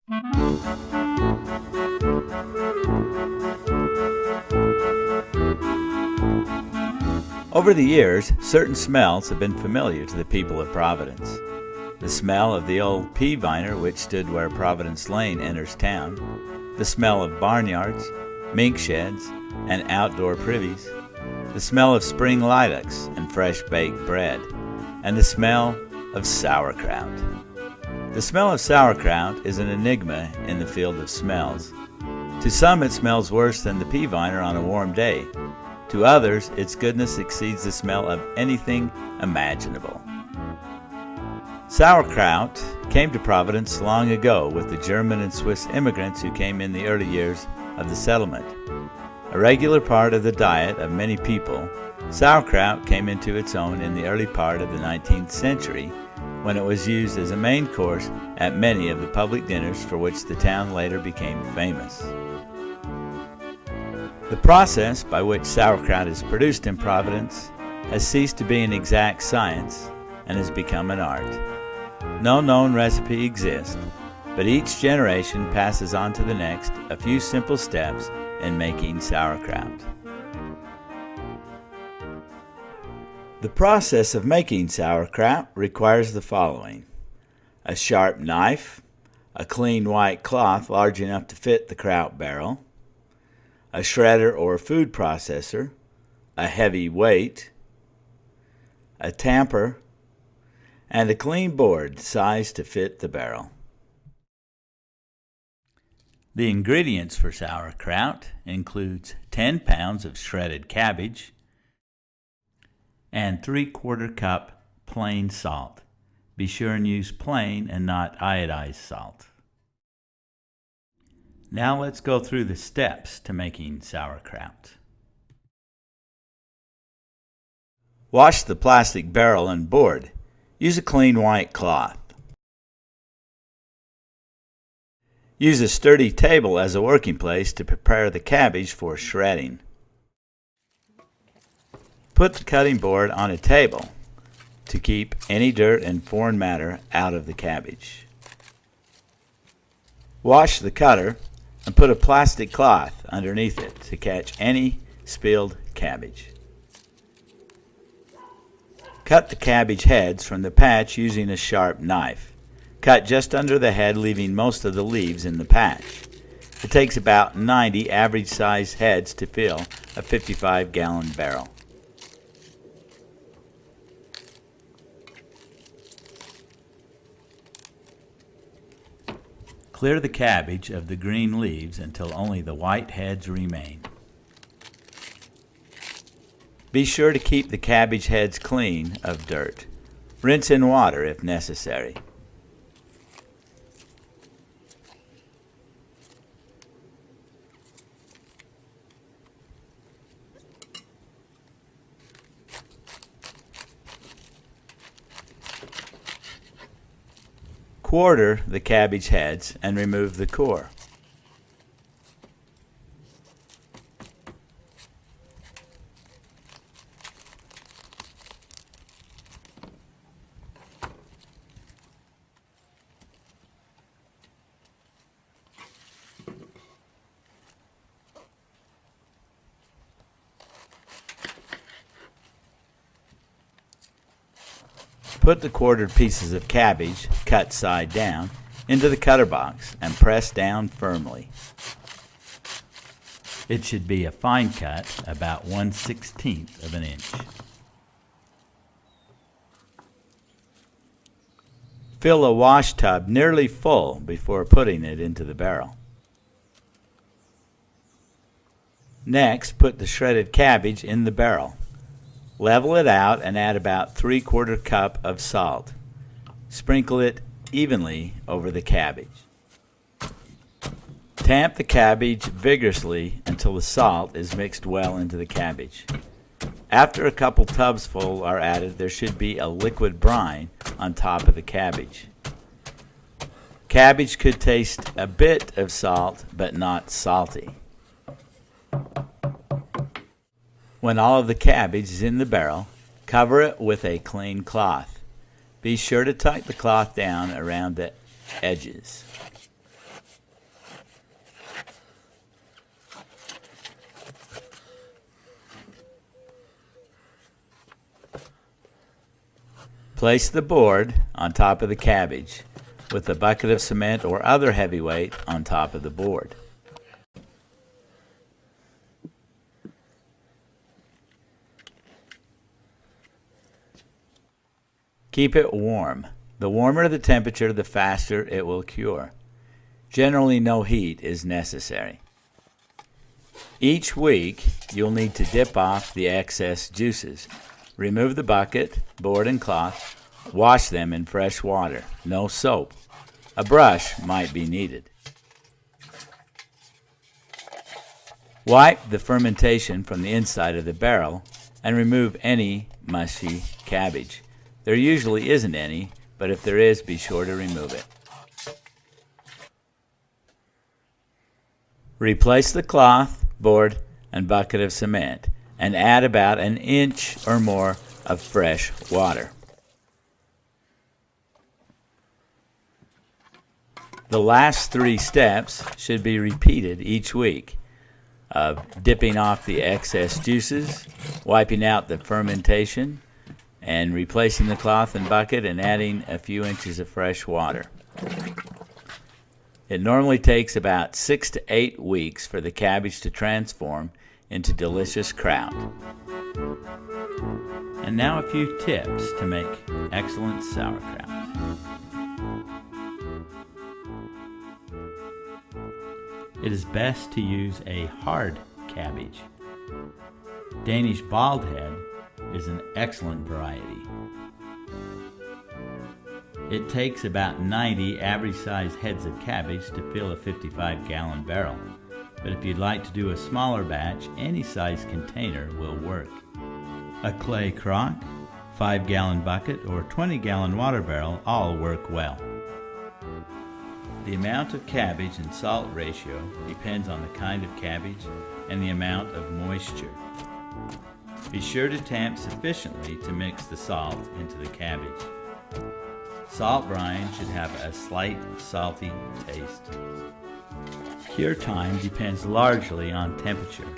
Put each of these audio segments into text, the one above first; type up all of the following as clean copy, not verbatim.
Over the years, certain smells have been familiar to the people of Providence. The smell of the old pea viner which stood where Providence Lane enters town, the smell of barnyards, mink sheds, and outdoor privies, the smell of spring lilacs and fresh baked bread, and the smell of sauerkraut. The smell of sauerkraut is an enigma in the field of smells. To some it smells worse than the pea viner on a warm day. To others, its goodness exceeds the smell of anything imaginable. Sauerkraut came to Providence long ago with the German and Swiss immigrants who came in the early years of the settlement. A regular part of the diet of many people, sauerkraut came into its own in the early part of the 19th century when it was used as a main course at many of the public dinners for which the town later became famous. The process by which sauerkraut is produced in Providence has ceased to be an exact science and has become an art. No known recipe exists, but each generation passes on to the next a few simple steps in making sauerkraut. The process of making sauerkraut requires the following: a sharp knife, a clean white cloth large enough to fit the kraut barrel, a shredder or food processor, a heavy weight, a tamper, and a clean board sized to fit the barrel. The ingredients for sauerkraut includes 10 pounds of shredded cabbage and 3/4 cup plain salt. Be sure and use plain and not iodized salt. Now let's go through the steps to making sauerkraut. Wash the plastic barrel and board. Use a clean white cloth. Use a sturdy table as a working place to prepare the cabbage for shredding. Put the cutting board on a table to keep any dirt and foreign matter out of the cabbage. Wash the cutter and put a plastic cloth underneath it to catch any spilled cabbage. Cut the cabbage heads from the patch using a sharp knife. Cut just under the head, leaving most of the leaves in the patch. It takes about 90 average-sized heads to fill a 55-gallon barrel. Clear the cabbage of the green leaves until only the white heads remain. Be sure to keep the cabbage heads clean of dirt. Rinse in water if necessary. Quarter the cabbage heads and remove the core. Put the quartered pieces of cabbage, cut side down, into the cutter box and press down firmly. It should be a fine cut, about 1/16 of an inch. Fill a wash tub nearly full before putting it into the barrel. Next, put the shredded cabbage in the barrel. Level it out and add about 3/4 cup of salt. Sprinkle it evenly over the cabbage. Tamp the cabbage vigorously until the salt is mixed well into the cabbage. After a couple tubs full are added, there should be a liquid brine on top of the cabbage. Cabbage could taste a bit of salt, but not salty. When all of the cabbage is in the barrel, cover it with a clean cloth. Be sure to tuck the cloth down around the edges. Place the board on top of the cabbage with a bucket of cement or other heavy weight on top of the board. Keep it warm. The warmer the temperature, the faster it will cure. Generally, no heat is necessary. Each week, you'll need to dip off the excess juices. Remove the bucket, board, and cloth. Wash them in fresh water. No soap. A brush might be needed. Wipe the fermentation from the inside of the barrel and remove any mushy cabbage. There usually isn't any, but if there is, be sure to remove it. Replace the cloth, board, and bucket of cement and add about an inch or more of fresh water. The last 3 steps should be repeated each week of dipping off the excess juices, wiping out the fermentation, and replacing the cloth and bucket and adding a few inches of fresh water. It normally takes about 6 to 8 weeks for the cabbage to transform into delicious kraut. And now a few tips to make excellent sauerkraut. It is best to use a hard cabbage. Danish baldhead is an excellent variety. It takes about 90 average-sized heads of cabbage to fill a 55-gallon barrel, but if you'd like to do a smaller batch, any size container will work. A clay crock, 5-gallon bucket, or 20-gallon water barrel all work well. The amount of cabbage and salt ratio depends on the kind of cabbage and the amount of moisture. Be sure to tamp sufficiently to mix the salt into the cabbage. Salt brine should have a slight salty taste. Cure time depends largely on temperature,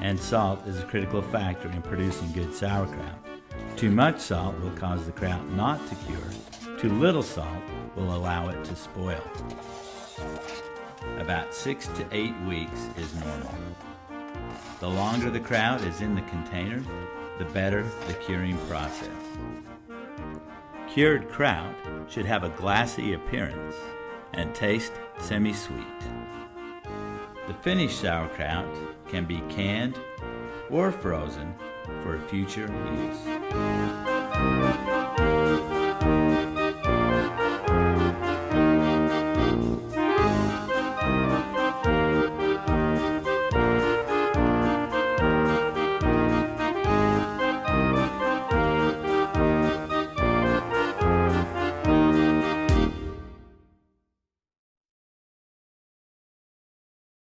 and salt is a critical factor in producing good sauerkraut. Too much salt will cause the kraut not to cure. Too little salt will allow it to spoil. About 6 to 8 weeks is normal. The longer the kraut is in the container, the better the curing process. Cured kraut should have a glassy appearance and taste semi-sweet. The finished sauerkraut can be canned or frozen for future use.